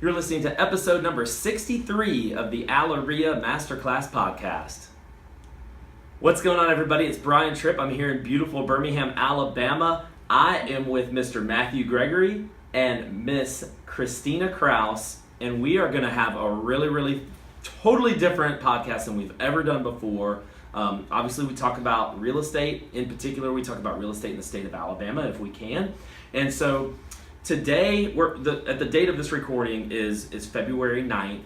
You're listening to episode number 63 of the AlaREIA Masterclass Podcast. What's going on, everybody? It's Brian Trippe. I'm here in beautiful Birmingham, Alabama. I am with Mr. Matthew Gregory and Miss Christina Krause, and we are going to have a really totally different podcast than we've ever done before. Obviously, we talk about real estate. In particular, we talk about real estate in the state of Alabama, if we can. And so today, at the date of this recording is February 9th,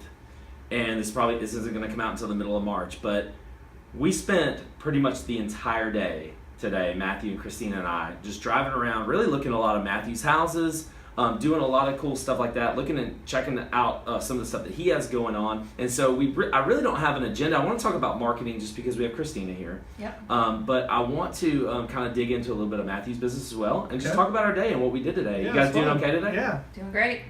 and this isn't going to come out until the middle of March, but we spent pretty much the entire day today, Matthew and Christina and I, just driving around, really looking at a lot of Matthew's houses, doing a lot of cool stuff like that, looking and checking out some of the stuff that he has going on. And so I really don't have an agenda. I want to talk about marketing just because we have Christina here. Yep. But I want to kind of dig into a little bit of Matthew's business as well and just talk about our day and what we did today. Yeah, you guys doing okay today? Yeah. Doing great.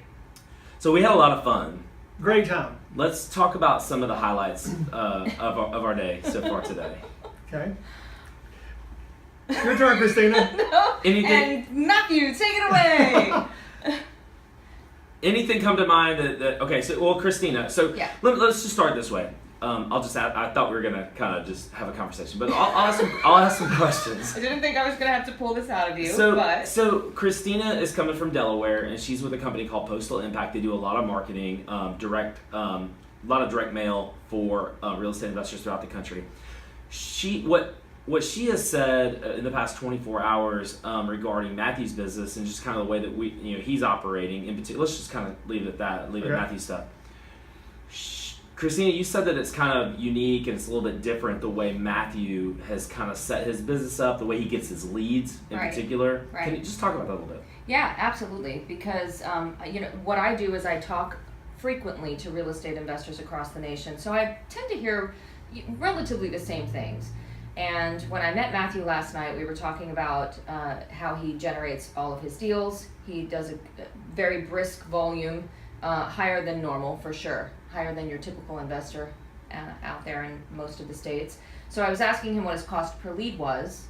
So we had a lot of fun. Great time. Let's talk about some of the highlights of our day so far today. Okay. Your turn, Christina. No. Anything? And Matthew, take it away. Anything come to mind that okay, so, well, Christina, so Yeah. let's just start this way. I'll just add, I thought we were going to kind of just have a conversation, but I'll ask some questions. I didn't think I was going to have to pull this out of you, So Christina is coming from Delaware, and she's with a company called Postal Impact. They do a lot of marketing, a lot of direct mail for real estate investors throughout the country. What she has said in the past 24 hours regarding Matthew's business and just kind of the way that he's operating in particular. Let's just kind of leave it at that. Leave it at Matthew's stuff. Christina, you said that it's kind of unique and it's a little bit different the way Matthew has kind of set his business up, the way he gets his leads in particular. Right. Can you just talk about that a little bit? Yeah, absolutely. Because what I do is I talk frequently to real estate investors across the nation, so I tend to hear relatively the same things. And when I met Matthew last night, we were talking about how he generates all of his deals. He does a very brisk volume, higher than normal for sure, higher than your typical investor out there in most of the states. So I was asking him what his cost per lead was,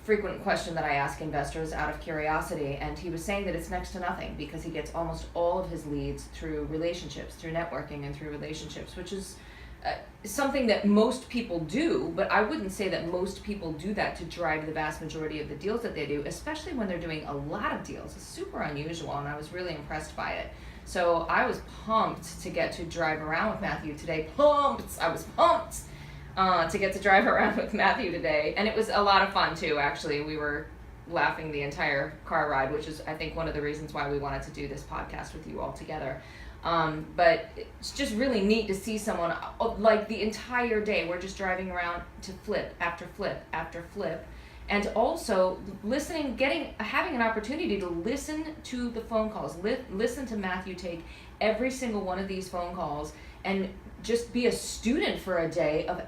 frequent question that I ask investors out of curiosity, and he was saying that it's next to nothing because he gets almost all of his leads through relationships, through networking and through relationships, which is something that most people do, but I wouldn't say that most people do that to drive the vast majority of the deals that they do, especially when they're doing a lot of deals. It's super unusual, and I was really impressed by it. So I was pumped to get to drive around with Matthew today. I was pumped to get to drive around with Matthew today, and it was a lot of fun too, actually. We were laughing the entire car ride, which is, I think, one of the reasons why we wanted to do this podcast with you all together. But it's just really neat to see someone, like the entire day, we're just driving around to flip after flip after flip. And also having an opportunity to listen to the phone calls, listen to Matthew take every single one of these phone calls and just be a student for a day of,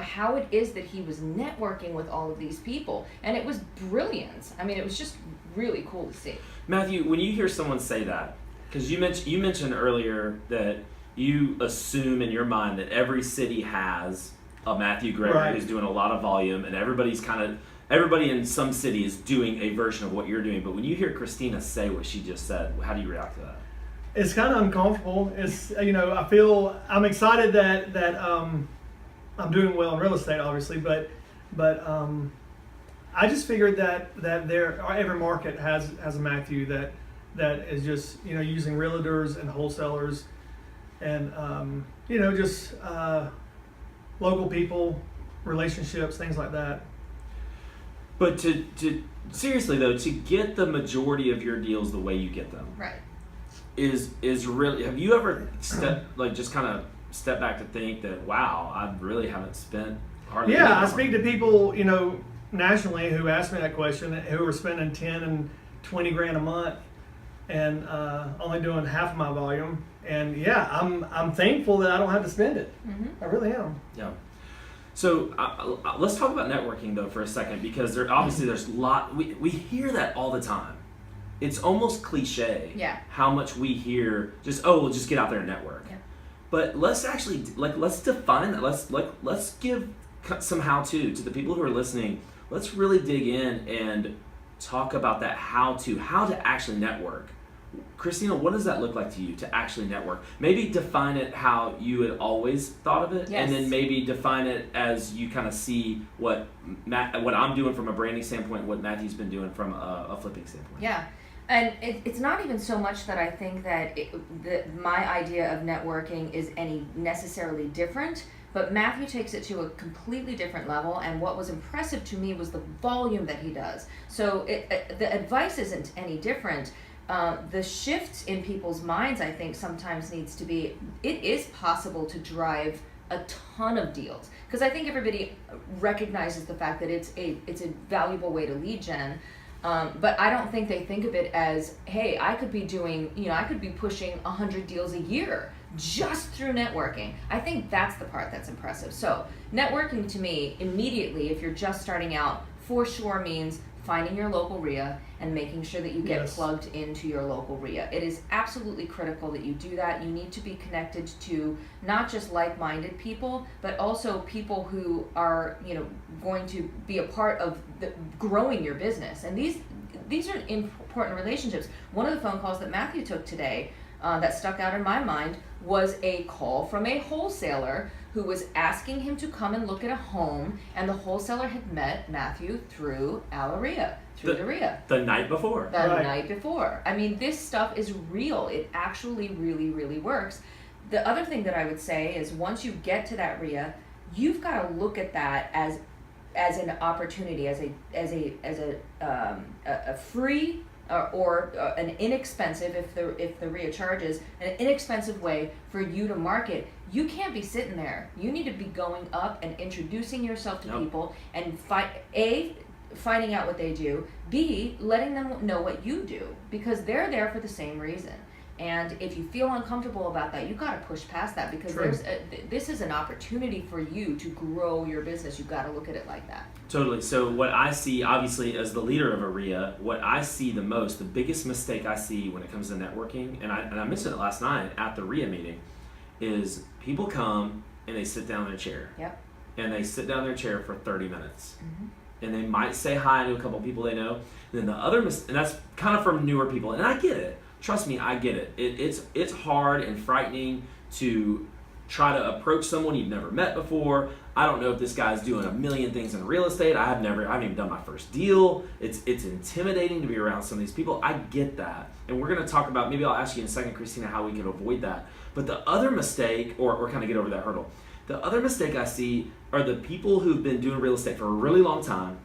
how it is that he was networking with all of these people. And it was brilliant. I mean, it was just really cool to see. Matthew, when you hear someone say that, because you mentioned earlier that you assume in your mind that every city has a Matthew Gregory who's doing a lot of volume, and everybody in some city is doing a version of what you're doing. But when you hear Christina say what she just said, how do you react to that? It's kind of uncomfortable. It's I'm excited that I'm doing well in real estate, obviously, but I just figured that every market has a Matthew that is just using realtors and wholesalers and just local people, relationships, things like that. But to seriously though, to get the majority of your deals the way you get them, right, is really. Have you ever just kind of step back to think that wow, I really haven't spent hardly. Yeah, I speak to people nationally who ask me that question, who are spending $10,000 and $20,000 a month and only doing half of my volume. And yeah, I'm thankful that I don't have to spend it. Mm-hmm. I really am. Yeah. So let's talk about networking though for a second, because there's a lot, we hear that all the time. It's almost cliche how much we hear we'll just get out there and network. Yeah. But let's actually let's define that. Let's give some how-to the people who are listening. Let's really dig in and talk about that how to actually network. Christina, what does that look like to you to actually network? Maybe define it how you had always thought of it, Yes. and then maybe define it as you kind of see what I'm doing from a branding standpoint, what Matthew's been doing from a flipping standpoint. Yeah. And it's not even so much that I think that my idea of networking is any necessarily different, but Matthew takes it to a completely different level, and what was impressive to me was the volume that he does. So the advice isn't any different. The shift in people's minds, I think, sometimes needs to be, it is possible to drive a ton of deals, because I think everybody recognizes the fact that it's a valuable way to lead gen. But I don't think they think of it as, hey, I could be pushing 100 deals a year just through networking. I think that's the part that's impressive. So networking to me, immediately, if you're just starting out, for sure means finding your local REIA and making sure that you get plugged into your local REIA. It is absolutely critical that you do that. You need to be connected to not just like-minded people, but also people who are, going to be a part of growing your business. And these are important relationships. One of the phone calls that Matthew took today that stuck out in my mind was a call from a wholesaler who was asking him to come and look at a home, and the wholesaler had met Matthew through AlaREIA, through the REIA. The night before. Night before. I mean, this stuff is real. It actually really, really works. The other thing that I would say is once you get to that REIA, you've got to look at that as an opportunity, as a free or an inexpensive, if the REIA charges, an inexpensive way for you to market. You can't be sitting there. You need to be going up and introducing yourself to people, and finding out what they do, B, letting them know what you do, because they're there for the same reason. And if you feel uncomfortable about that, you've got to push past that, because this is an opportunity for you to grow your business. You've got to look at it like that. Totally. So what I see, obviously, as the leader of a REIA, what I see the biggest mistake I see when it comes to networking, and I mentioned it last night at the REIA meeting, is people come and they sit down in their chair. Yep. And they sit down in their chair for 30 minutes. Mm-hmm. And they might say hi to a couple people they know. And then and that's kind of from newer people. And I get it. Trust me, I get it. It's hard and frightening to try to approach someone you've never met before. I don't know if this guy's doing a million things in real estate. I haven't even done my first deal. It's intimidating to be around some of these people. I get that. And we're going to talk about, maybe I'll ask you in a second, Christina, how we can avoid that. But the other mistake, or kind of get over that hurdle, the other mistake I see are the people who've been doing real estate for a really long time,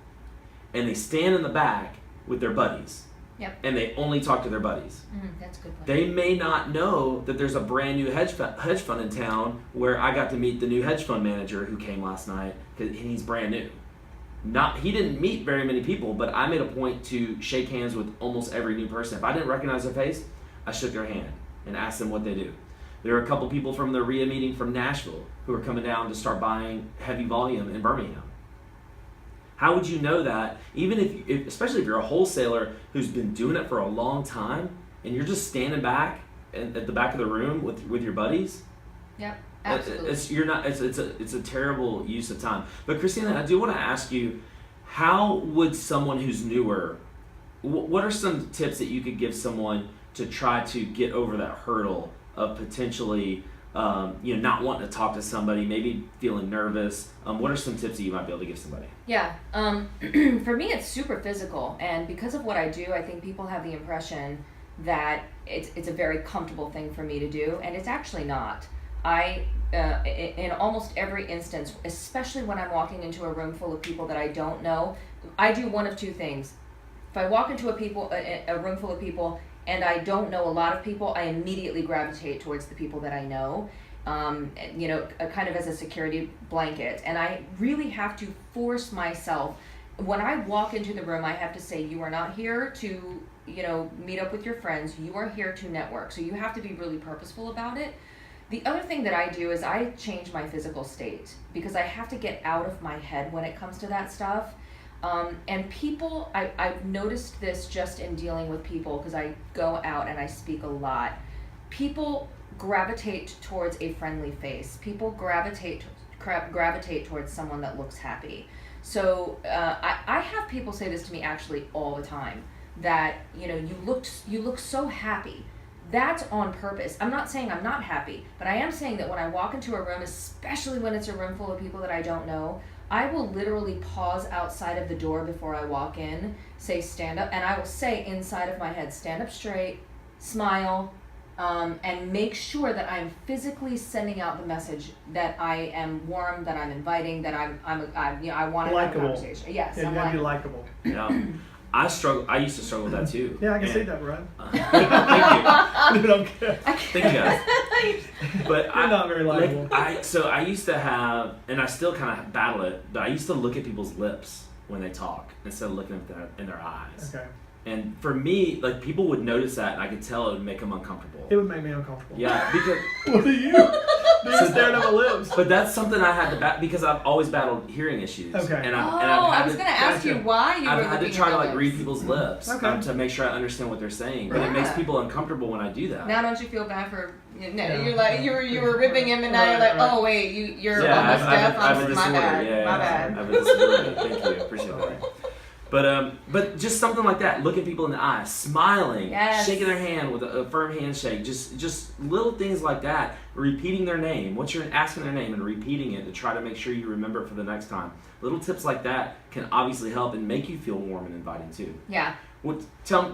and they stand in the back with their buddies. Yep. And they only talk to their buddies. That's a good point. They may not know that there's a brand new hedge fund in town where I got to meet the new hedge fund manager who came last night, and he's brand new. He didn't meet very many people, but I made a point to shake hands with almost every new person. If I didn't recognize their face, I shook their hand and asked them what they do. There are a couple people from the REIA meeting from Nashville who are coming down to start buying heavy volume in Birmingham. How would you know that? Even if especially if you're a wholesaler who's been doing it for a long time, and you're just standing back at the back of the room with your buddies. Yep, absolutely. It's a terrible use of time. But Christina, I do want to ask you, how would someone who's newer, what are some tips that you could give someone to try to get over that hurdle of potentially not wanting to talk to somebody, maybe feeling nervous? What are some tips that you might be able to give somebody? Yeah, for me it's super physical, and because of what I do, I think people have the impression that it's a very comfortable thing for me to do, and it's actually not. In almost every instance, especially when I'm walking into a room full of people that I don't know, I do one of two things. If I walk into a room full of people and I don't know a lot of people, I immediately gravitate towards the people that I know, kind of as a security blanket. And I really have to force myself. When I walk into the room, I have to say, you are not here to, meet up with your friends. You are here to network. So you have to be really purposeful about it. The other thing that I do is I change my physical state, because I have to get out of my head when it comes to that stuff. And people, I've noticed this just in dealing with people, because I go out and I speak a lot. People gravitate towards a friendly face. People gravitate towards someone that looks happy. So I have people say this to me actually all the time. that, you look so happy. That's on purpose. I'm not saying I'm not happy, but I am saying that when I walk into a room, especially when it's a room full of people that I don't know, I will literally pause outside of the door before I walk in, say stand up, and I will say inside of my head, stand up straight, smile, and make sure that I'm physically sending out the message that I am warm, that I'm inviting, that I want to have a conversation. Yes, yeah, you gotta be likable. Yeah. I used to struggle with that too. Yeah, I can see that, Brian. Thank you. Okay. Thank you guys. But You're not very likable. So I used to have, and I still kind of battle it, but I used to look at people's lips when they talk instead of looking at in their eyes. Okay. And for me, like, people would notice that, and I could tell it would make them uncomfortable. It would make me uncomfortable. Yeah, because What are you? They're staring at my lips. but that's something I had to because I've always battled hearing issues. Okay. And I was going to ask you why you were I've had to looking try at to their like lips. read people's lips to make sure I understand what they're saying. But it makes Yeah. people uncomfortable when I do that. Now don't you feel bad for Yeah. you're like you were ripping him and now you're like, oh wait, you're almost deaf. I have a My disorder. bad. My I bad. have a disorder. Thank you. Appreciate that. But just something like that, looking people in the eye, smiling, Yes. shaking their hand with a firm handshake, just little things like that, repeating their name. Once you're asking their name and repeating it to try to make sure you remember it for the next time. Little tips like that can obviously help and make you feel warm and inviting too. Yeah.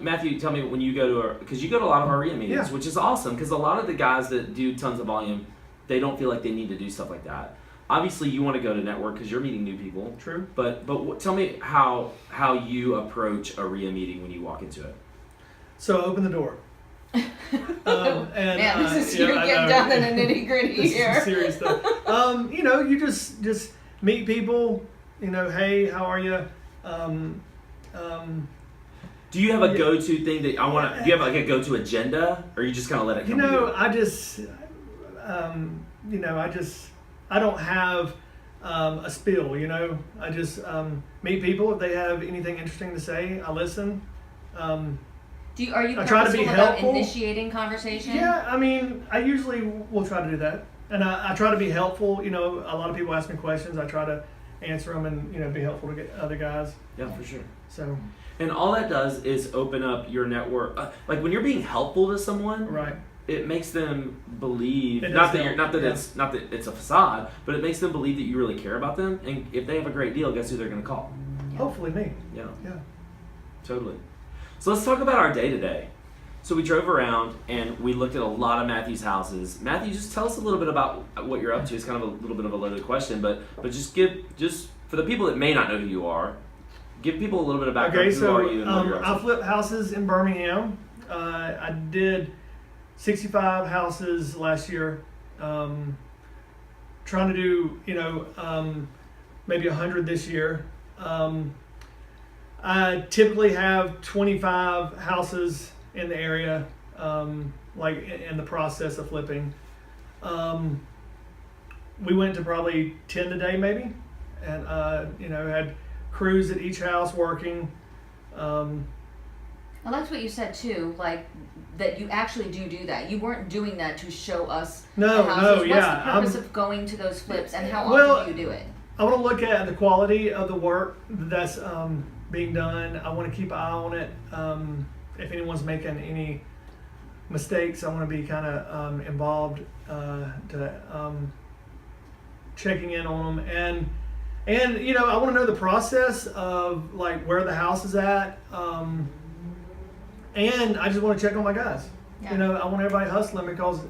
Matthew, tell me when you go to because you go to a lot of AlaREIA meetings, Yeah. which is awesome because a lot of the guys that do tons of volume, they don't feel like they need to do stuff like that. Obviously, you want to go to network because you're meeting new people. True. But tell me how you approach a AlaREIA meeting when you walk into it. So open the door. Man, this is you're getting down in the nitty gritty This here. is serious stuff. You just meet people. Hey, how are you? Do you have a go-to thing that I want to? Do you have like a go-to agenda, or you just kind of let it come? I don't have a spiel. I just meet people. If they have anything interesting to say, I listen. Are you I try to be purposeful about helpful. Initiating conversation? Yeah, I usually will try to do that, and I try to be helpful. A lot of people ask me questions. I try to answer them and be helpful to get other guys. Yeah, for sure. So. And all that does is open up your network. Like when you're being helpful to someone, Right. it makes them believe It not does that help. it's not that it's a facade, but it makes them believe that you really care about them. And if they have a great deal, guess who they're going to call? Hopefully me. Yeah, Yeah. totally. So let's talk about our day today. So we drove around and we looked at a lot of Matthew's houses. Matthew, just tell us a little bit about what you're up to. It's kind of a little bit of a loaded question, but just for the people that may not know who you are, give people a little bit of background. Okay, Who so are you and what you're I up to? flip houses in Birmingham. I did 65 houses last year. Trying to do maybe 100 this year. I typically have 25 houses in the area, like in the process of flipping. We went to probably 10 today, maybe, and had crews at each house working. I liked what you said too, like that you actually do that. You weren't doing that to show us the houses. What's the purpose of going to those flips, and how often do you do it? I want to look at the quality of the work that's being done. I want to keep an eye on it. If anyone's making any mistakes, I want to be kind of involved to checking in on them. And I want to know the process of like where the house is at. And I just want to check on my guys. Yeah. I want everybody hustling because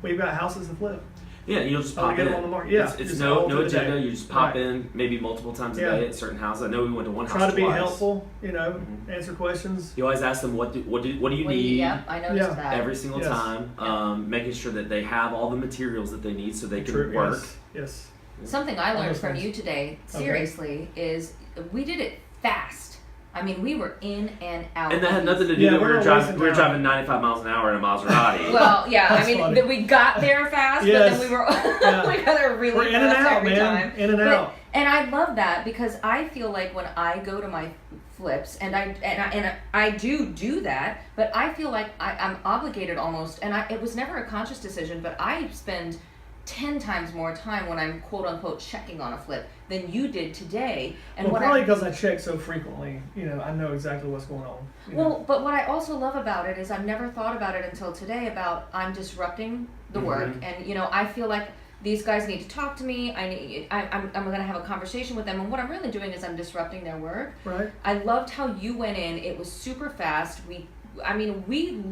we've got houses to flip. Yeah, you'll just pop get in. them on the market. Yeah, it's just no all through the agenda. day. You just pop Right. in maybe multiple times a Yeah. day at certain houses. I know we went to one house Try to be twice. helpful. Answer questions. You always ask them what do you need Yep, I noticed that. every single Yes. time. Making sure that they have all the materials that they need so they can True. work. Yes. Something I learned those from things. you today, Okay. seriously, is we did it fast. I mean, we were in and out. And that had nothing to do Yeah, that we're we were not driving. wasting We were time. driving 95 miles an hour in a Maserati. Well, yeah, That's I mean, funny. we got there fast, but Yes. then we were Yeah. we got there really We're fast in and out, every man. time. In and out. And I love that because I feel like when I go to my flips, and I do that, but I feel like I'm obligated almost, and it was never a conscious decision, but I spend 10 times more time when I'm quote unquote checking on a flip than you did today. And well, what probably because I check so frequently, I know exactly what's going on. Well, but what I also love about it is I've never thought about it until today about I'm disrupting the work, and I feel like these guys need to talk to me. I'm going to have a conversation with them, and what I'm really doing is I'm disrupting their work. Right. I loved how you went in. It was super fast. We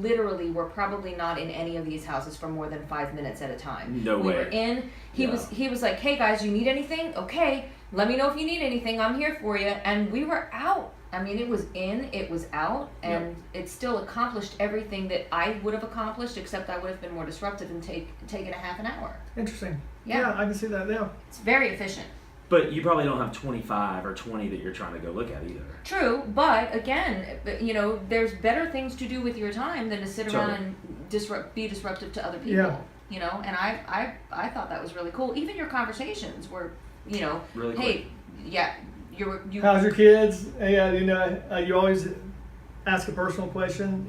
literally were probably not in any of these houses for more than 5 minutes at a time. No way. We were in. He was like, "Hey guys, you need anything? Okay, let me know if you need anything. I'm here for you." And we were out. It was in, it was out, and it still accomplished everything that I would have accomplished, except I would have been more disruptive and taken a half an hour. Interesting. Yeah, I can see that now. It's very efficient. But you probably don't have 25 or 20 that you're trying to go look at either. True, but again, there's better things to do with your time than to sit around and be disruptive to other people. Yeah. And I thought that was really cool. Even your conversations were, really hey, you. How's your kids? Hey, you always ask a personal question,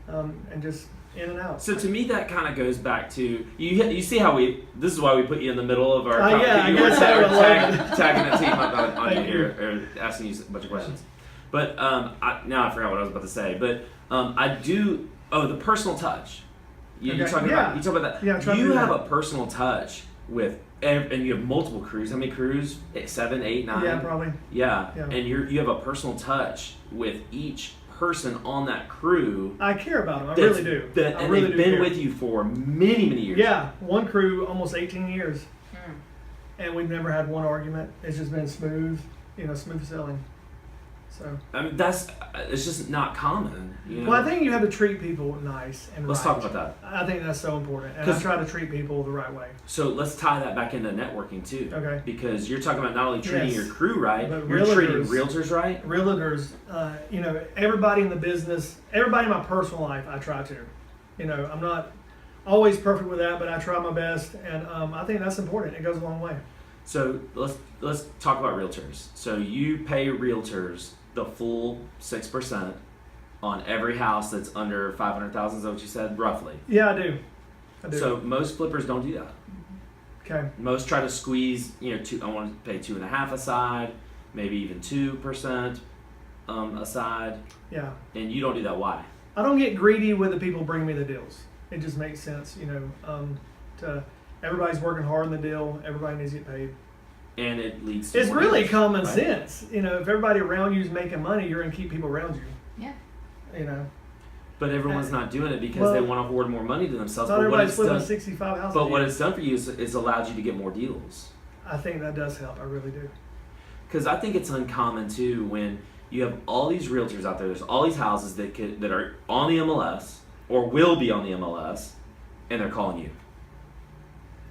and just in and out. So to me, that kind of goes back to you see how this is why we put you in the middle of our tagging the team on you here, or asking you a bunch of questions. But now I forgot what I was about to say. But I do. Oh, the personal touch. You talk about that. Yeah, you have a personal touch with, and you have multiple crews. How many crews? 7, 8, 9. Yeah, probably. Yeah. And you have a personal touch with each person on that crew. I care about them. I really do. And they've been with you for many, many years. Yeah, one crew almost 18 years, and we've never had one argument. It's just been smooth sailing. So it's just not common. Well, I think you have to treat people nice and Let's talk about that. I think that's so important, and I try to treat people the right way. So let's tie that back into networking too. Okay. Because you're talking about not only treating your crew right, but you're treating realtors right. Realtors, everybody in the business, everybody in my personal life, I try to. I'm not always perfect with that, but I try my best, and I think that's important. It goes a long way. So let's talk about realtors. So you pay realtors the full 6% on every house that's under 500,000. Is that what you said, roughly? Yeah, I do. So most flippers don't do that. Okay. Most try to squeeze, I want to pay 2.5% aside, maybe even 2% aside. Yeah. And you don't do that. Why? I don't get greedy with the people bringing me the deals. It just makes sense, to everybody's working hard in the deal. Everybody needs to get paid. And it leads to it's really deals, common right? sense. If everybody around you is making money, you're going to keep people around you. Yeah. But everyone's not doing it because they want to hoard more money to themselves. Not everybody's flipping 65 houses. But what it's done for you is allowed you to get more deals. I think that does help. I really do. Because I think it's uncommon too when you have all these realtors out there. There's all these houses that are on the MLS or will be on the MLS, and they're calling you,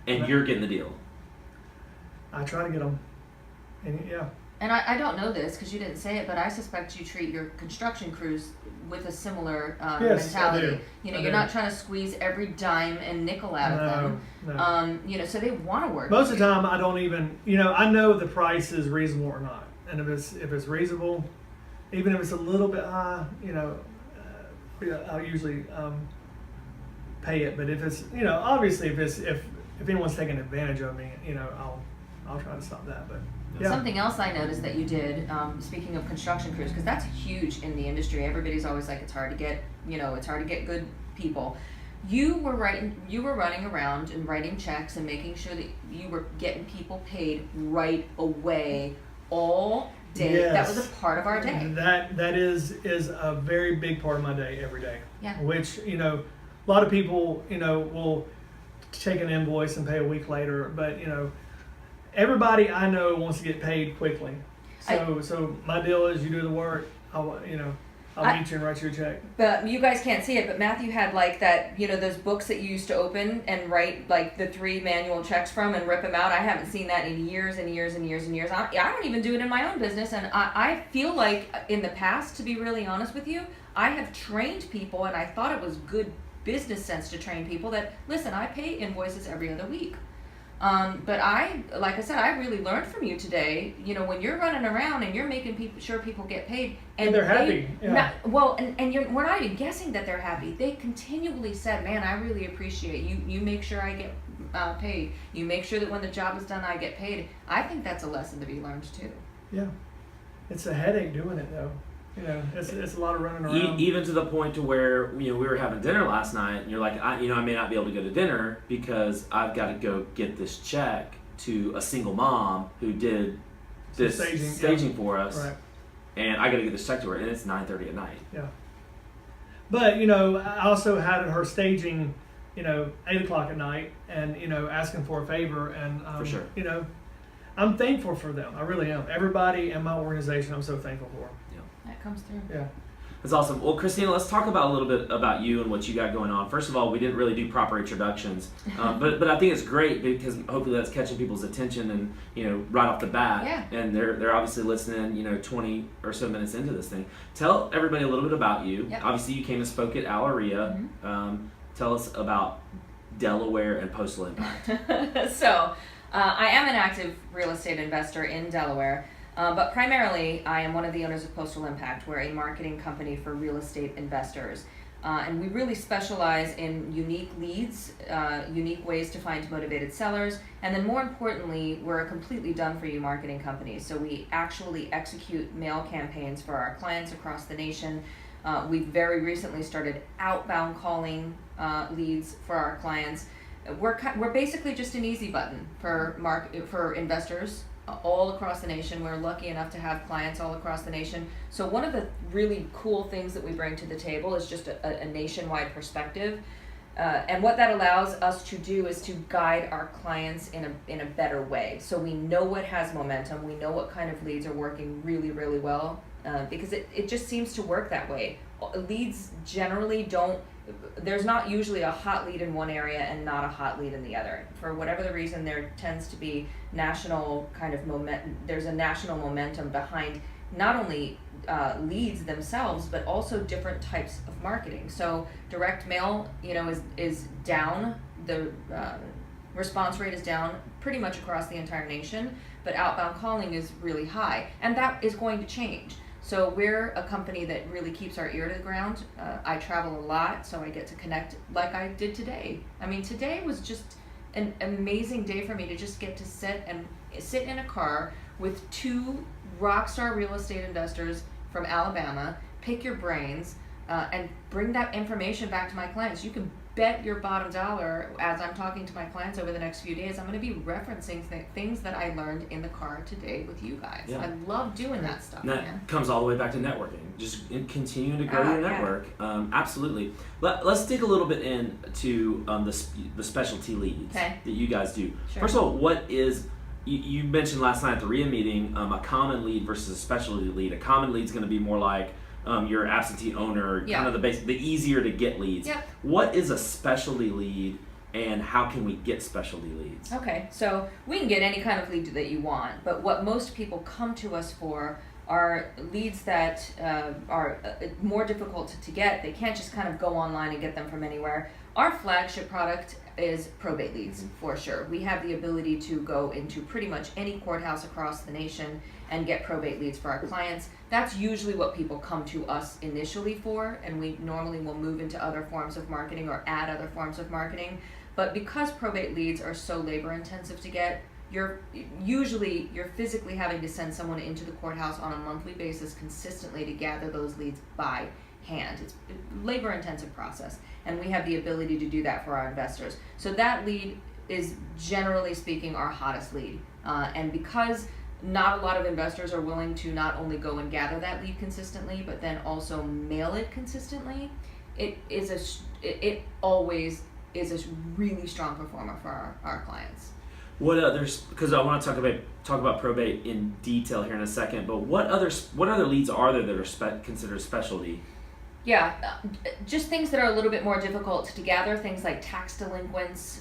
and you're getting the deal. I try to get them, and And I don't know this because you didn't say it, but I suspect you treat your construction crews with a similar mentality. I do. You're not trying to squeeze every dime and nickel out of them. No. So they want to work. Most of the time, I don't even. I know if the price is reasonable or not, and if it's reasonable, even if it's a little bit high, I'll usually pay it. But if it's, obviously if anyone's taking advantage of me, I'll try to stop that. But Something else I noticed that you did, speaking of construction crews, because that's huge in the industry. Everybody's always like, it's hard to get, good people. You were running around and writing checks and making sure that you were getting people paid right away, all day. Yes. That was a part of our day. That is a very big part of my day every day. Yeah. Which a lot of people will take an invoice and pay a week later, but everybody I know wants to get paid quickly. So my deal is you do the work, I'll meet you and write you a check. But you guys can't see it, but Matthew had like that, those books that you used to open and write like the 3 manual checks from and rip them out. I haven't seen that in years and years and years and years. I don't even do it in my own business, and I feel like in the past, to be really honest with you, I have trained people, and I thought it was good business sense to train people that, listen, I pay invoices every other week. But like I said, I really learned from you today. You know, when you're running around and you're making sure people get paid, And they're happy. Yeah. We're not even guessing that they're happy. They continually said, "Man, I really appreciate you. You make sure I get paid. You make sure that when the job is done, I get paid." I think that's a lesson to be learned too. Yeah. It's a headache doing it though. You know, it's a lot of running around. Even to the point to where, you know, we were having dinner last night, and you're like, I may not be able to go to dinner because I've got to go get this check to a single mom who did this staging for us, Right. and I got to get this check to her, and it's 9:30 at night. Yeah. But, you know, I also had her staging, you know, 8 o'clock at night and, you know, asking for a favor. And, For sure. you know, I'm thankful for them. I really am. Everybody in my organization, I'm so thankful for. That comes through. Yeah. That's awesome. Well, Christina, let's talk about a little bit about you and what you got going on. First of all, we didn't really do proper introductions, but I think it's great because hopefully that's catching people's attention and, you know, right off the bat. Yeah. And they're obviously listening, you know, 20 or so minutes into this thing. Tell everybody a little bit about you. Yep. Obviously, you came and spoke at AlaREIA. Mm-hmm. Tell us about Delaware and Postal Impact. So, I am an active real estate investor in Delaware. But primarily, I am one of the owners of Postal Impact. We're a marketing company for real estate investors. And we really specialize in unique leads, unique ways to find motivated sellers. And then more importantly, we're a completely done-for-you marketing company. So we actually execute mail campaigns for our clients across the nation. We've very recently started outbound calling leads for our clients. We're basically just an easy button for investors all across the nation. We're lucky enough to have clients all across the nation. So one of the really cool things that we bring to the table is just a nationwide perspective. And what that allows us to do is to guide our clients in a better way. So we know what has momentum. We know what kind of leads are working really, really well because it just seems to work that way. Leads generally there's not usually a hot lead in one area and not a hot lead in the other. For whatever the reason, there tends to be national kind of there's a national momentum behind not only leads themselves, but also different types of marketing. So direct mail, you know, is down. The response rate is down pretty much across the entire nation, but outbound calling is really high, and that is going to change. So we're a company that really keeps our ear to the ground. I travel a lot, so I get to connect like I did today. I mean, today was just an amazing day for me to just get to sit in a car with two rock star real estate investors from Alabama, pick your brains, and bring that information back to my clients. You can bet your bottom dollar, as I'm talking to my clients over the next few days, I'm going to be referencing things that I learned in the car today with you guys. Yeah. I love doing that stuff. And that comes all the way back to networking. Just continuing to grow your network. Yeah. Absolutely. Let's dig a little bit into the specialty leads that you guys do. Sure. First of all, what is... You mentioned last night at the REIA meeting a common lead versus a specialty lead. A common lead is going to be more like your absentee owner, kind of the easier to get leads. Yep. What is a specialty lead, and how can we get specialty leads? Okay, so we can get any kind of lead that you want, but what most people come to us for are leads that are more difficult to get. They can't just kind of go online and get them from anywhere. Our flagship product is Probate Leads, for sure. We have the ability to go into pretty much any courthouse across the nation and get probate leads for our clients. That's usually what people come to us initially for, and we normally will move into other forms of marketing or add other forms of marketing. But because probate leads are so labor intensive to get, you're physically having to send someone into the courthouse on a monthly basis consistently to gather those leads by hand. It's a labor intensive process, and we have the ability to do that for our investors. So that lead is, generally speaking, our hottest lead. And because not a lot of investors are willing to not only go and gather that lead consistently, but then also mail it consistently, it always is a really strong performer for our clients. What others? Because I want to talk about probate in detail here in a second. But what other leads are there that are considered specialty? Yeah, just things that are a little bit more difficult to gather. Things like tax delinquents,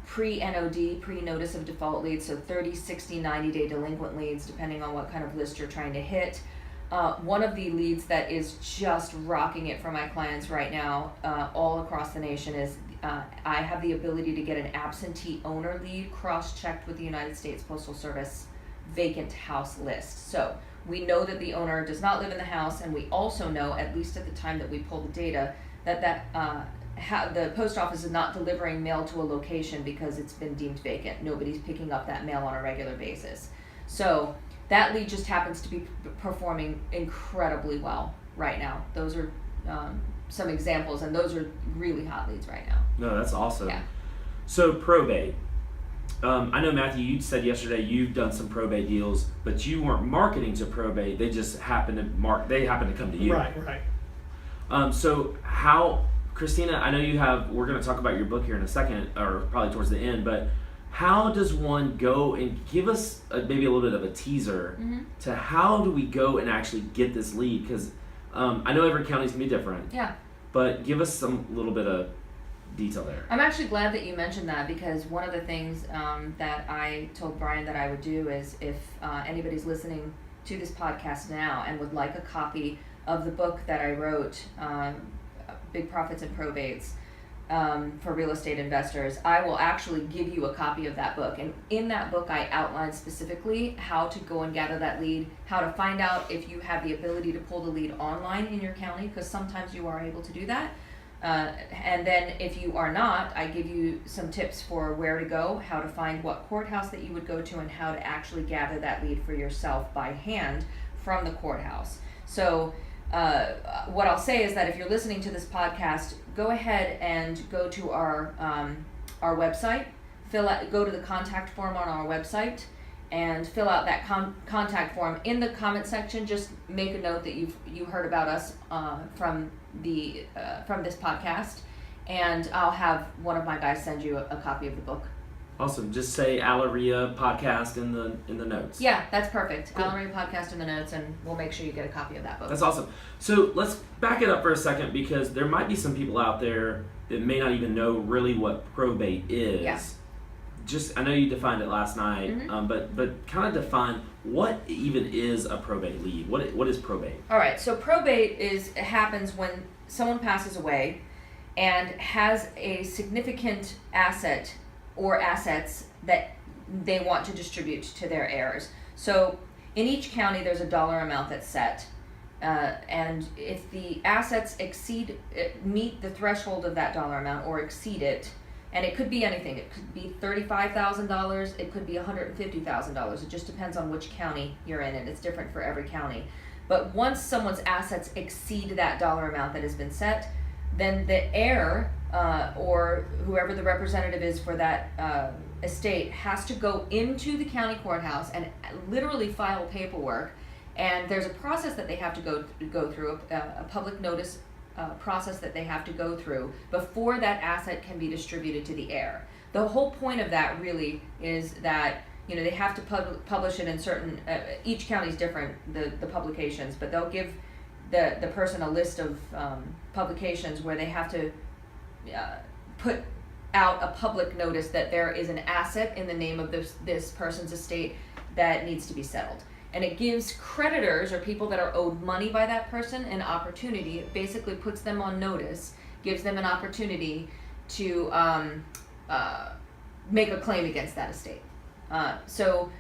pre-NOD, pre-notice of default leads, so 30, 60, 90-day delinquent leads, depending on what kind of list you're trying to hit. One of the leads that is just rocking it for my clients right now, all across the nation, is I have the ability to get an absentee owner lead cross-checked with the United States Postal Service vacant house list. So we know that the owner does not live in the house, and we also know, at least at the time that we pull the data, that the post office is not delivering mail to a location because it's been deemed vacant. Nobody's picking up that mail on a regular basis. So that lead just happens to be performing incredibly well right now. Those are some examples, and those are really hot leads right now. No, that's awesome. Yeah. So probate. I know, Matthew, you said yesterday you've done some probate deals, but you weren't marketing to probate. They just happened to come to you. Right. So how, Christina, I know you have, we're going to talk about your book here in a second, or probably towards the end, but how does one go and give us maybe a little bit of a teaser to how do we go and actually get this lead? Because I know every county's going to be different. Yeah. But give us some little bit of detail there. I'm actually glad that you mentioned that, because one of the things that I told Brian that I would do is, if anybody's listening to this podcast now and would like a copy of the book that I wrote, Big Profits and Probates, for real estate investors, I will actually give you a copy of that book. And in that book, I outline specifically how to go and gather that lead, how to find out if you have the ability to pull the lead online in your county, because sometimes you are able to do that. And then if you are not, I give you some tips for where to go, how to find what courthouse that you would go to, and how to actually gather that lead for yourself by hand from the courthouse. So what I'll say is that if you're listening to this podcast, go ahead and go to our website, go to the contact form on our website, and fill out that contact form. In the comment section, just make a note that you heard about us from this podcast, and I'll have one of my guys send you a copy of the book. Awesome. Just say AlaREIA Podcast in the notes. Yeah, that's perfect. Cool. AlaREIA Podcast in the notes, and we'll make sure you get a copy of that book. That's awesome. So let's back it up for a second, because there might be some people out there that may not even know really what probate is. Yeah. I know you defined it last night, but kind of define what even is a probate lead. What is probate? All right, so probate happens when someone passes away and has a significant asset or assets that they want to distribute to their heirs. So in each county, there's a dollar amount that's set, and if the assets meet the threshold of that dollar amount or exceed it, and it could be anything. It could be $35,000. It could be $150,000. It just depends on which county you're in, and it's different for every county. But once someone's assets exceed that dollar amount that has been set, then the heir or whoever the representative is for that estate has to go into the county courthouse and literally file paperwork. And there's a process that they have to go through, a public notice process that they have to go through before that asset can be distributed to the heir. The whole point of that really is that they have to publish it in certain, each county is different, the publications, but they'll give the person a list of publications where they have to put out a public notice that there is an asset in the name of this person's estate that needs to be settled. And it gives creditors or people that are owed money by that person an opportunity. It basically puts them on notice, gives them an opportunity to make a claim against that estate. So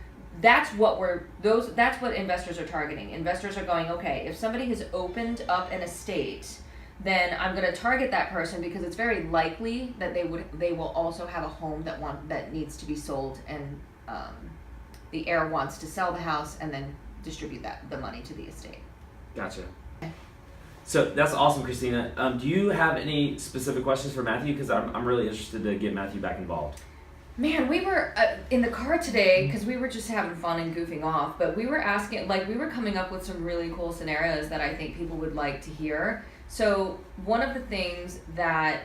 that's what investors are targeting. Investors are going, okay, if somebody has opened up an estate, then I'm going to target that person because it's very likely that they will also have a home that needs to be sold, and the heir wants to sell the house and then distribute the money to the estate. Gotcha. So that's awesome, Christina. Do you have any specific questions for Matthew? Because I'm really interested to get Matthew back involved. Man, we were in the car today because we were just having fun and goofing off, but we were coming up with some really cool scenarios that I think people would like to hear. So one of the things that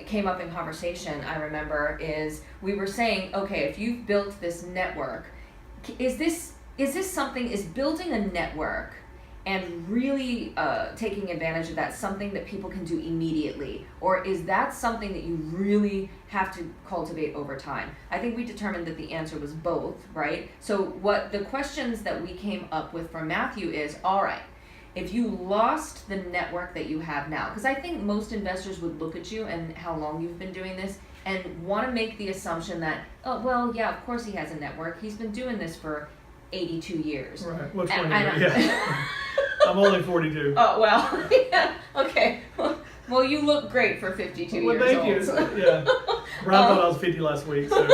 came up in conversation, I remember, is we were saying, okay, if you've built this network, is building a network and really taking advantage of that something that people can do immediately, or is that something that you really have to cultivate over time? I think we determined that the answer was both, right? So what the questions that we came up with for Matthew is, all right, if you lost the network that you have now, because I think most investors would look at you and how long you've been doing this and want to make the assumption that, oh, well, yeah, of course he has a network. He's been doing this for 82 years. Right. Well, 20 years. Yeah. I'm only 42. Oh, well, yeah, okay. Well, you look great for 52 years thank old. you. Yeah. Brian thought I was 50 last week. So.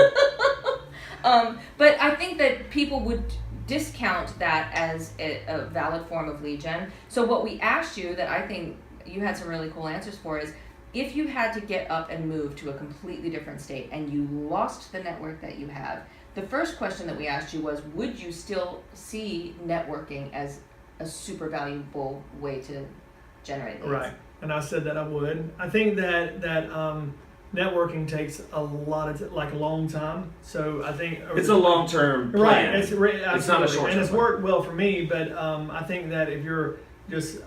But I think that people would discount that as a valid form of lead gen. So what we asked you that I think you had some really cool answers for is, if you had to get up and move to a completely different state and you lost the network that you have, the first question that we asked you was, would you still see networking as a super valuable way to generate leads? Right. And I said that I would. I think that networking takes a lot of a long time. So I think it's a long-term plan. Right. It's not a short-term and it's plan. worked well for me. But I think that if you're just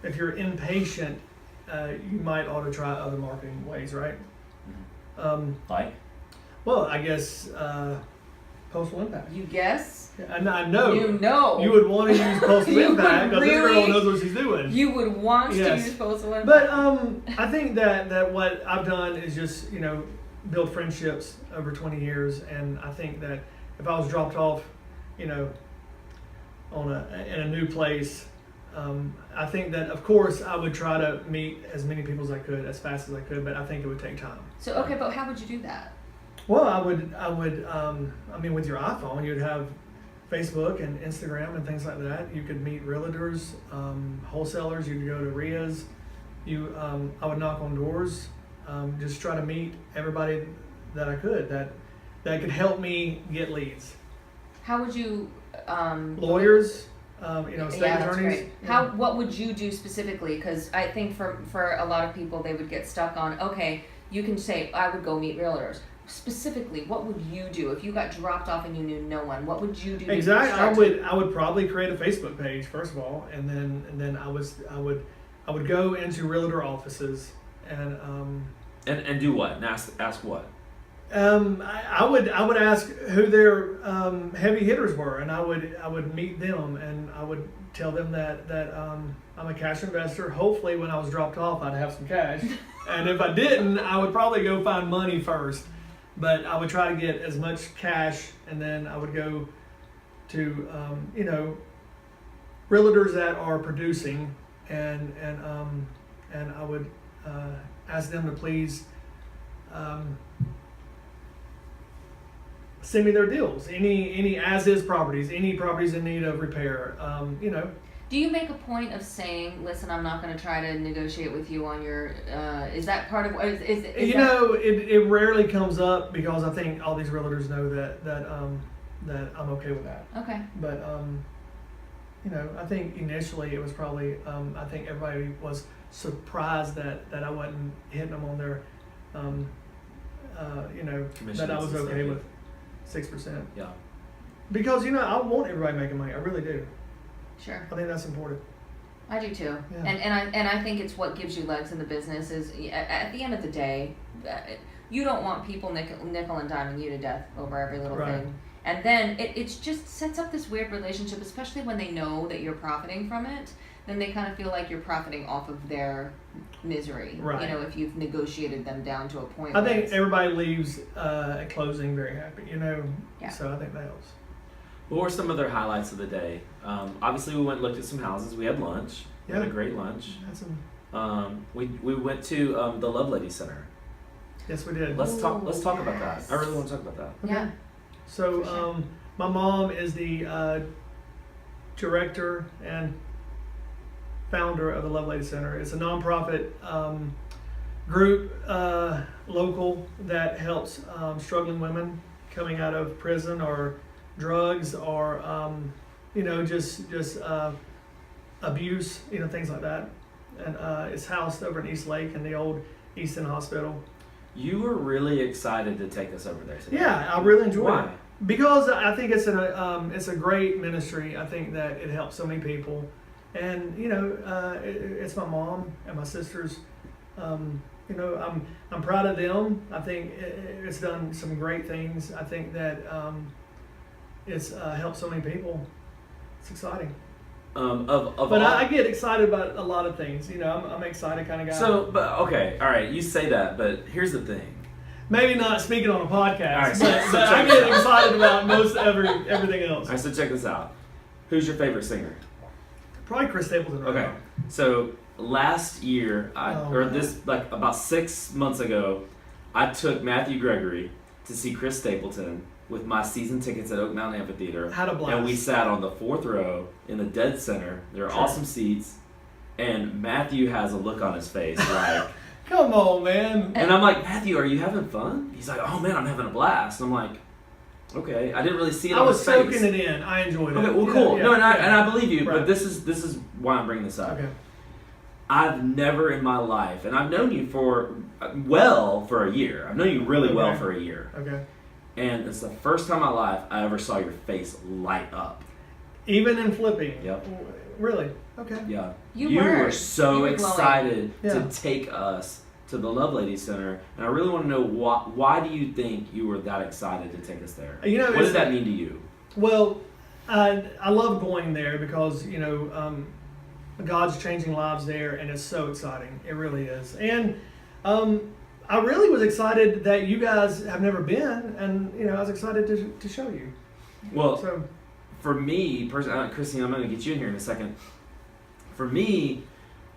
if you're impatient, you might ought to try other marketing ways, right? Like? Well, I guess Postal Impact. You guess? And I know. You know. You would want to use Postal You Impact would because this girl really- knows what she's doing. You would want Yes. to use Postal Impact. But I think that what I've done is just, build friendships over 20 years. And I think that if I was dropped off, in a new place, I think that, of course, I would try to meet as many people as I could, as fast as I could, but I think it would take time. So, okay, but how would you do that? Well, I would, with your iPhone, you'd have Facebook and Instagram and things like that. You could meet realtors, wholesalers. You could go to AlaREIAs. I would knock on doors, just try to meet everybody that I could that could help me get leads. How would you? Lawyers, state That's attorneys. great. Yeah. What would you do specifically? Because I think for a lot of people, they would get stuck on, okay, you can say, I would go meet realtors. Specifically, what would you do if you got dropped off and you knew no one? What would you do? Exactly. I would probably create a Facebook page first of all, and then I would go into realtor offices and do what? And ask what? I would ask who their heavy hitters were, and I would meet them, and I would tell them that I'm a cash investor. Hopefully, when I was dropped off, I'd have some cash, and if I didn't, I would probably go find money first. But I would try to get as much cash, and then I would go to realtors that are producing, and I would ask them to please send me their deals, any as-is properties, any properties in need of repair. Do you make a point of saying, listen, I'm not going to try to negotiate with you on your, is that part of, it rarely comes up because I think all these realtors know that I'm okay with that. Okay. But, I think initially it was probably, I think everybody was surprised that I wasn't hitting them on their, that I was okay with 6%. Yeah. Because, I want everybody making money. I really do. Sure. I think that's important. I do too. Yeah. And I think it's what gives you legs in the business is at the end of the day, you don't want people nickel and diming you to death over every little Right. thing. And then it just sets up this weird relationship, especially when they know that you're profiting from it. Then they kind of feel like you're profiting off of their misery. Right. If you've negotiated them down to a point. I where think it's- everybody leaves at closing very happy, Yeah. So I think that helps. What were some other highlights of the day? Obviously, we went and looked at some houses. We had lunch. We had a great lunch. That's some, We went to the Lovelady Center. yes, we did. Let's talk about yes. that. I really want to talk about that. Okay. Yeah. So, For sure. my mom is the director and founder of the Lovelady Center. It's a nonprofit group, local, that helps struggling women coming out of prison or drugs or just abuse, things like that. And it's housed over in East Lake in the old Easton Hospital. You were really excited to take us over there today. Yeah, I really enjoyed Why? it because I think it's a great ministry. I think that it helps so many people, and it's my mom and my sisters. I'm proud of them. I think it's done some great things. I think that it's helped so many people. It's exciting. But I get excited about a lot of things. You know, I'm an excited kind of guy. So, but okay, all right, you say that, but here's the thing. Maybe not speaking on a podcast, All right, so but I check get this out. excited about most everything else. All right, so check this out. Who's your favorite singer? Probably Chris Stapleton. Right Okay, now. so last year, about 6 months ago, I took Matthew Gregory to see Chris Stapleton with my season tickets at Oak Mountain Amphitheater. Had a blast. And we sat on the 4th row in the dead center. There are awesome seats. And Matthew has a look on his face like, come on, man. and I'm like, Matthew, are you having fun? He's like, oh man, I'm having a blast. And I'm like, okay. I didn't really see it I on was his face. soaking it in. I enjoyed it. Okay, well, cool. Yeah, no, and yeah. I believe you, Right. but this is why I'm bringing this up. Okay. I've never in my life, and I've known you for a year. I've known you really well for a year. Okay. And it's the first time in my life I ever saw your face light up. Even in flipping. Yep. Really? Okay. Yeah. You were were. so You were excited glowing. to Yeah. take us to the Lovelady Center, and I really want to know why do you think you were that excited to take us there? You know, what does that mean to you? Well, I love going there because, you know, God's changing lives there, and it's so exciting. It really is. And I really was excited that you guys have never been, and, you know, I was excited to show you. Well, So, for me, personally, Christine, I'm going to get you in here in a second. For me,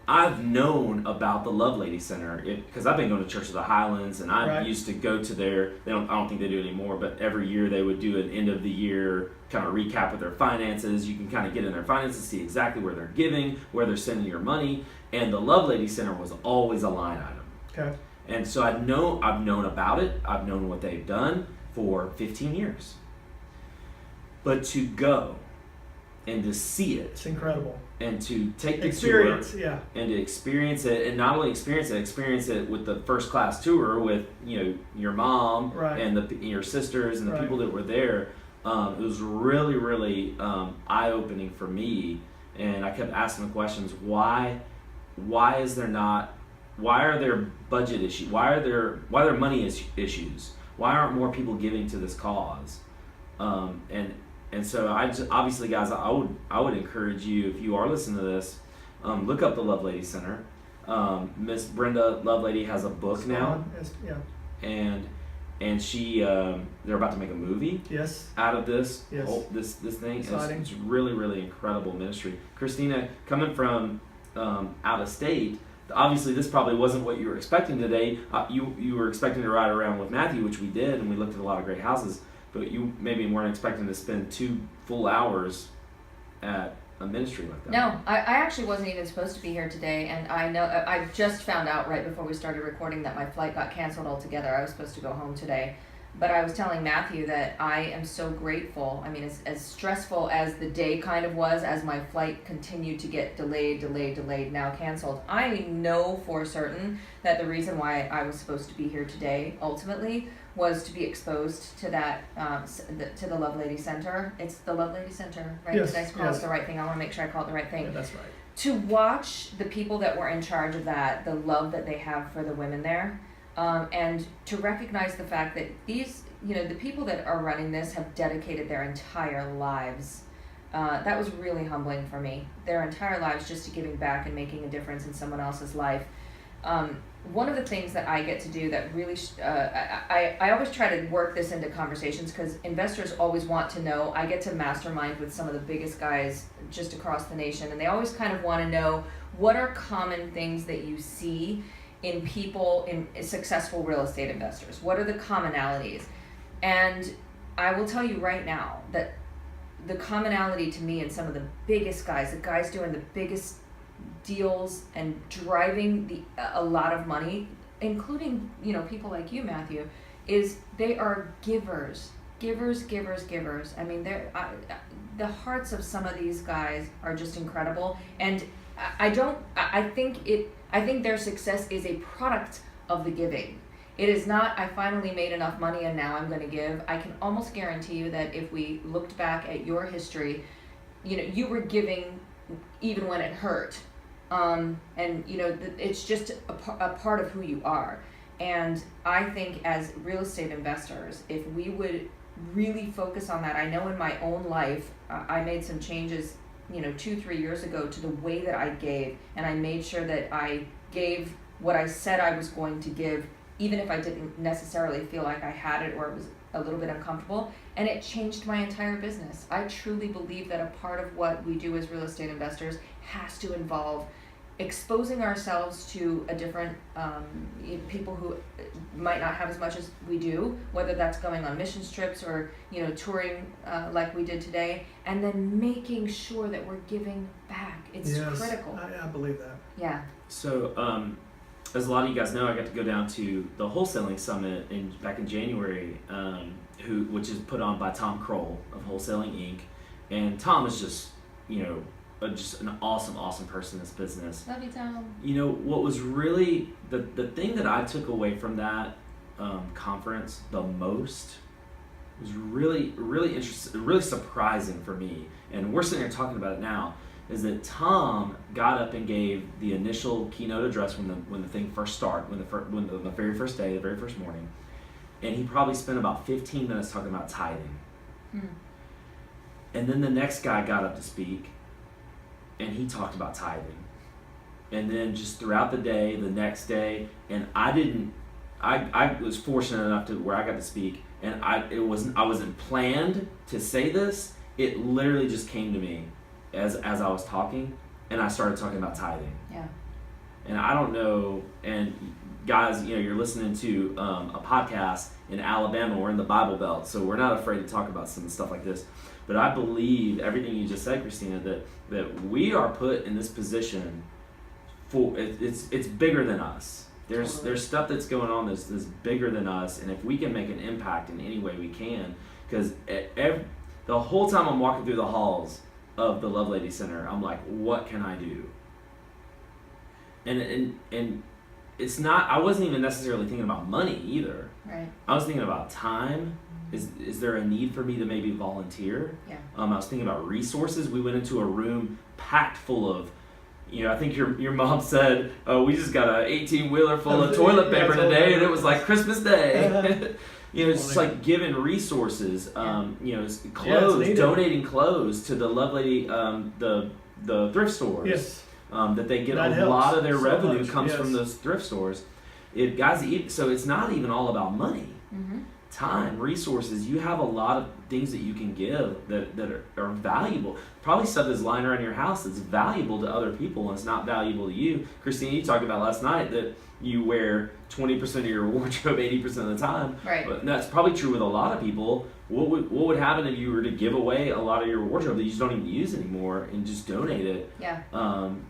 I've known about the Lovelady Center because I've been going to Church of the Highlands, and I Right. used to go to their. I don't think they do anymore, but every year they would do an end of the year kind of recap of their finances. You can kind of get in their finances, see exactly where they're giving, where they're sending your money, and the Lovelady Center was always a line item. okay. And so I've known about it. I've known what they've done for 15 years. But to go and to see it It's incredible. and to take the Experience, tour yeah. and to experience it, and not only experience it with the first class tour with, you know, your mom Right. and your sisters and the Right. people that were there. It was really, really eye-opening for me, and I kept asking the questions: Why are there budget issues? Why are there money issues? Why aren't more people giving to this cause? And so obviously, guys, I would encourage you, if you are listening to this, look up the Lovelady Center. Miss Brenda Lovelady has a book now, Yeah. and she they're about to make a movie Yes. out of this Yes. this thing. Exciting. It's really, really incredible ministry. Christina, coming from out of state, obviously this probably wasn't what you were expecting today. You were expecting to ride around with Matthew, which we did, and we looked at a lot of great houses. But you maybe weren't expecting to spend 2 full hours at a ministry like that. No, I actually wasn't even supposed to be here today, and I just found out right before we started recording that my flight got canceled altogether. I was supposed to go home today, but I was telling Matthew that I am so grateful. I mean, as stressful as the day kind of was, as my flight continued to get delayed, now canceled, I know for certain that the reason why I was supposed to be here today ultimately was to be exposed to that, to the Lovelady Center. It's the Lovelady Center, right? Yes, Did I call it the right thing? I want to make sure I call it the right thing. Yeah, that's right. To watch the people that were in charge of that, the love that they have for the women there, and to recognize the fact that these, you know, the people that are running this have dedicated their entire lives. That was really humbling for me. Their entire lives just to giving back and making a difference in someone else's life. One of the things that I get to do that really, I always try to work this into conversations because investors always want to know. I get to mastermind with some of the biggest guys just across the nation, and they always kind of want to know what are common things that you see in people, in successful real estate investors. What are the commonalities? And I will tell you right now that the commonality to me and some of the biggest guys, the guys doing the biggest deals and driving a lot of money, including, you know, people like you, Matthew, is they are givers. I mean, the hearts of some of these guys are just incredible, and I think their success is a product of the giving. It is not, I finally made enough money and now I'm going to give. I can almost guarantee you that if we looked back at your history, you know, you were giving even when it hurt. And, you know, it's just a part of who you are. And I think as real estate investors, if we would really focus on that, I know in my own life, I made some changes 2-3 years ago to the way that I gave, and I made sure that I gave what I said I was going to give, even if I didn't necessarily feel like I had it or it was a little bit uncomfortable, and it changed my entire business. I truly believe that a part of what we do as real estate investors has to involve exposing ourselves to a different people who might not have as much as we do, whether that's going on mission trips or touring like we did today, and then making sure that we're giving back. It's critical. I believe that. Yeah. So as a lot of you guys know, I got to go down to the wholesaling summit back in January, which is put on by Tom Kroll of Wholesaling Inc. And Tom is just just an awesome person in this business. Love you, Tom. What was really the thing that I took away from that conference the most was really interesting, really surprising for me. And we're sitting here talking about it now. Is that Tom got up and gave the initial keynote address when the thing first started, when the very first day, the very first morning, and he probably spent about 15 minutes talking about tithing. And then the next guy got up to speak, and he talked about tithing. And then just throughout the day, the next day, and I was fortunate enough to where I got to speak, and I wasn't planned to say this. It literally just came to me as I was talking, and I started talking about tithing. Yeah. And I don't know, and guys, you're listening to a podcast in Alabama. We're in the Bible Belt, so we're not afraid to talk about some stuff like this. But I believe everything you just said, Christina, that we are put in this position for it's bigger than us. There's stuff that's going on that's bigger than us, and if we can make an impact in any way we can, because the whole time I'm walking through the halls of the Lovelady Center, I'm like, what can I do? And it's not, I wasn't even necessarily thinking about money either. Right. I was thinking about time. Is there a need for me to maybe volunteer? Yeah. I was thinking about resources. We went into a room packed full of, I think your mom said, oh, we just got a 18-wheeler full of toilet paper today, and it was like Christmas Day. It's just like giving resources, clothes, donating clothes to the Lovelady, the thrift stores. Yes. That they get That a helps lot of their so revenue much, comes from those thrift stores. So it's not even all about money. Mm-hmm. Time, resources. You have a lot of things that you can give that are valuable. Probably stuff that's lying around your house that's valuable to other people and it's not valuable to you. Christina, you talked about last night that you wear 20% of your wardrobe 80% of the time. Right. But that's probably true with a lot of people. What would happen if you were to give away a lot of your wardrobe that you just don't even use anymore and just donate it? Yeah.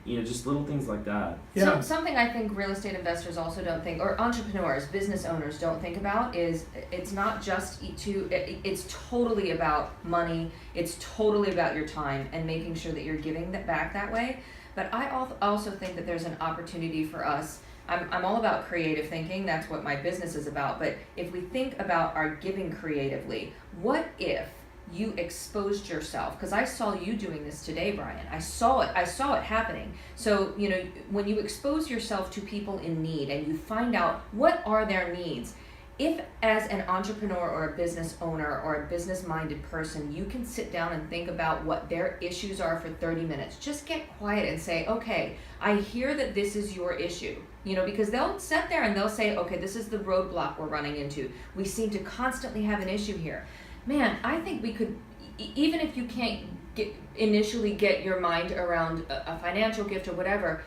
Just little things like that. Yeah. So, something I think real estate investors also don't think, or entrepreneurs, business owners don't think about is it's not just it's totally about money. It's totally about your time and making sure that you're giving that back that way. But I also think that there's an opportunity for us. I'm all about creative thinking. That's what my business is about. But if we think about our giving creatively, what if you exposed yourself? Because I saw you doing this today, Brian. I saw it happening. So, when you expose yourself to people in need and you find out what are their needs, if as an entrepreneur or a business owner or a business-minded person, you can sit down and think about what their issues are for 30 minutes, just get quiet and say, okay, I hear that this is your issue. Because they'll sit there and they'll say, okay, this is the roadblock we're running into. We seem to constantly have an issue here. Man, I think we could, even if you can't initially get your mind around a financial gift or whatever,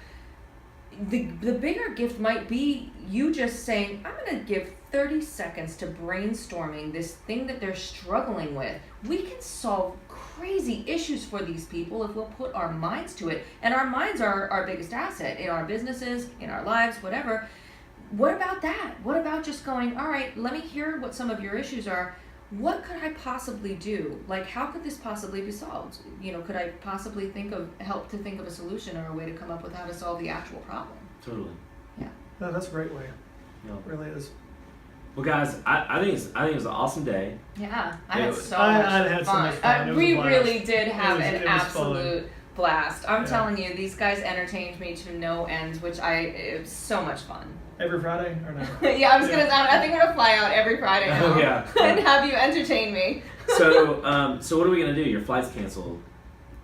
the bigger gift might be you just saying, I'm going to give 30 seconds to brainstorming this thing that they're struggling with. We can solve crazy issues for these people if we'll put our minds to it. And our minds are our biggest asset in our businesses, in our lives, whatever. What about that? What about just going, all right, let me hear what some of your issues are. What could I possibly do? Like, how could this possibly be solved? Could I possibly help to think of a solution or a way to come up with how to solve the actual problem? Totally. Yeah. No, that's a great way. Yeah. It really is. Well, guys, I think it was an awesome day. Yeah, I had so much fun. We really did have an it was absolute blast. I'm Yeah. telling you, these guys entertained me to no end, it was so much fun. Every Friday or no? Yeah, I think I'm gonna fly out every Friday now. Oh, yeah. And have you entertain me. So what are we gonna do? Your flight's canceled.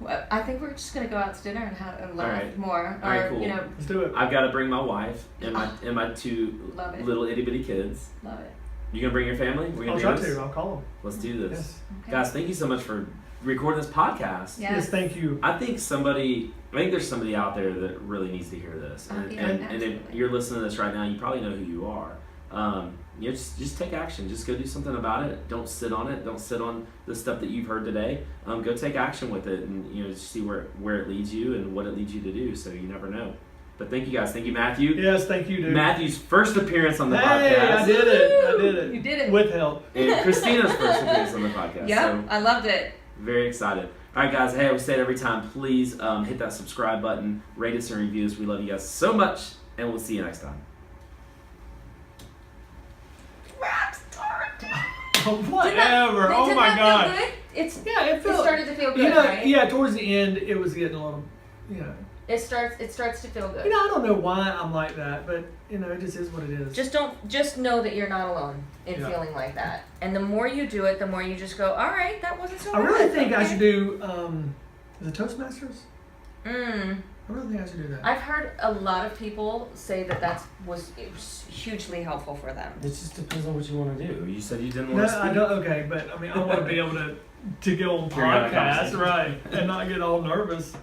Well, I think we're just gonna go out to dinner and laugh right. more. All right, cool. Let's do it. I've got to bring my wife and my two Love it. little itty bitty kids. Love it. You gonna bring your family? We're gonna I'll do try this? to. I'll call them. Let's do this. Yes. Okay. Guys, thank you so much for recording this podcast. Yes, thank you. I think there's somebody out there that really needs to hear this. And, Yeah, and if absolutely. you're listening to this right now, you probably know who you are. Just take action. Just go do something about it. Don't sit on it. Don't sit on the stuff that you've heard today. Go take action with it, and just see where it leads you and what it leads you to do. So you never know. But thank you guys. Thank you, Matthew. Yes, thank you, dude. Matthew's first appearance on the Hey, podcast. I did it. You did it. With help. And Christina's first appearance on the podcast. Yep, So I loved it. very excited. All right, guys. Hey, we say it every time. Please hit that subscribe button, rate us and review us. We love you guys so much, and we'll see you next time. Whatever. Didn't Oh that my feel God. good? It It started to feel good, right? Yeah, towards the end, it was getting a little, It starts to feel good. I don't know why I'm like that, but, it just is what it is. Just know that you're not alone in Yeah. feeling like that. And the more you do it, the more you just go, all right, that wasn't so I bad. really think I Okay." should do, is it Toastmasters? I really think I should do that. I've heard a lot of people say that it was hugely helpful for them. It just depends on what you want to do. You said you didn't No, want to speak. I don't, okay, but I want to be able to go on Carry on a podcasts, conversation. right, and not get all nervous.